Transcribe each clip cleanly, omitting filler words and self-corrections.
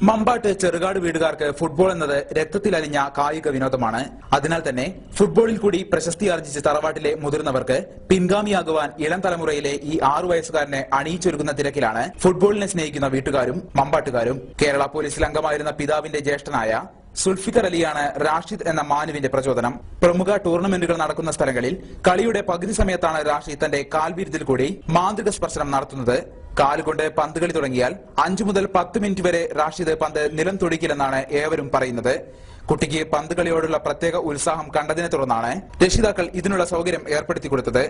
Mambat Cherukad വീടുകാർക്ക് football എന്നത് രക്തത്തിൽ അലിഞ്ഞ കായിക വിനോദമാണ്. അതിനാൽ തന്നെ ഫുട്ബോളിൽ കൂടി പ്രശസ്തി ആർജിച്ച തറവാട്ടിലെ മുതിർന്നവർക്ക് പിൻഗാമിയാകുവാൻ ഇളം തലമുറയിലെ ഈ 6 വയസ്സുകാരനെ അണിയിച്ചൊരുക്കുന്ന തിരക്കിലാണ് ഫുട്ബോളിനെ സ്നേഹിക്കുന്ന വീട്ടുകാരും മമ്പാട്ടുകാരും. കേരള പോലീസിൽ അംഗമായിരുന്ന പിതാവിന്റെ ജ്യേഷ്ഠനായ സുൽഫിക്കർ അലിയാണ് റാഷിദ് എന്ന മാനുവിന്റെ പ്രചോദനം. പ്രമുഖ ടൂർണമെന്റുകൾ നടക്കുന്ന സ്ഥലങ്ങളിൽ കളിയുടെ പകുതി സമയത്താണ് റാഷിദ് തന്റെ കാൽവിരുതിൽ കൂടി മാന്ത്രിക സ്പർശനം നടത്തുന്നത്. കാലുകൊണ്ട് പന്ത് കളി തുടങ്ങിയാൽ 5 മുതൽ 10 മിനിറ്റ് വരെ റാഷിദ് പന്ത് നിലം തൊടിക്കില്ലെന്നാണ് ഏവരും പറയുന്നത്. കുട്ടിക്ക് പന്ത് കളിയോടുള്ള പ്രത്യേക ഉത്സാഹം കണ്ടതിനെ തുടർന്നാണ് രക്ഷിതാക്കൾ ഇതിനുള്ള സൗകര്യം ഏർപ്പെടുത്തി കൊടുത്തത്.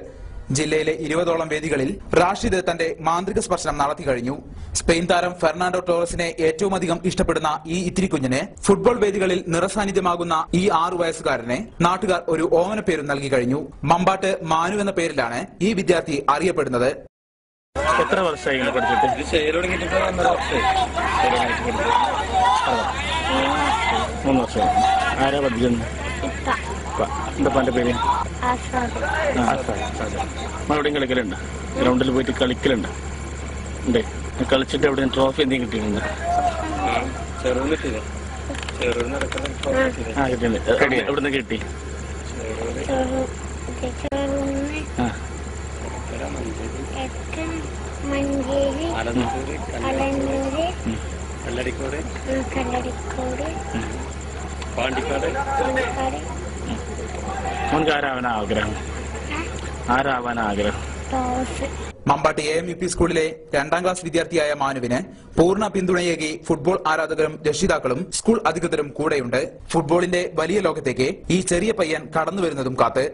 ജില്ലയിലെ 20ഓളം വേദികളിൽ റാഷിദ് തന്റെ മാന്ത്രിക സ്പർശനം നടത്തി കഴിഞ്ഞു. സ്പെയിൻ താരം ഫെർണാണ്ടോ ടോറസിനെ ഏറ്റവും അധികം ഇഷ്ടപ്പെടുന്ന ഈ ഇത്തിരി കുഞ്ഞിന് ഫുട്ബോൾ വേദികളിൽ നിറസാന്നിധ്യമാകുന്ന ഈ 6 വയസ്സുകാരനെ നാട്ടുകാർ ഒരു ഓമന പേരും നൽകി കഴിഞ്ഞു. മമ്പാട്ട് മാനു എന്ന പേരിലാണ് ഈ വിദ്യാർത്ഥി അറിയപ്പെടുന്നത്. എത്ര വർഷമായി പഠിച്ചിട്ട്? 3 വർഷം. ആരാ പഠിക്കുന്നു? എന്താ പന്റെ പേര്? എവിടെയും കളിക്കലുണ്ട്? ഗ്രൗണ്ടിൽ പോയിട്ട് കളിക്കലുണ്ട്? ഉണ്ട്. കളിച്ചിട്ട് എവിടെയും ട്രോഫി എന്തെങ്കിലും കിട്ടിയിട്ടുണ്ട്? കിട്ടിയിട്ടുണ്ട്. എവിടുന്ന് കിട്ടി? നമുക്ക് ആരാവാനാ ആഗ്രഹം? മമ്പാട്ട് AMUP സ്കൂളിലെ 2ാം ക്ലാസ് വിദ്യാർത്ഥിയായ മാനുവിന് പൂർണ്ണ പിന്തുണയേകി ഫുട്ബോൾ ആരാധകരും രക്ഷിതാക്കളും സ്കൂൾ അധികൃതരും കൂടെയുണ്ട്. ഫുട്ബോളിന്റെ വലിയ ലോകത്തേക്ക് ഈ ചെറിയ പയ്യൻ കടന്നു വരുന്നതും കാത്ത്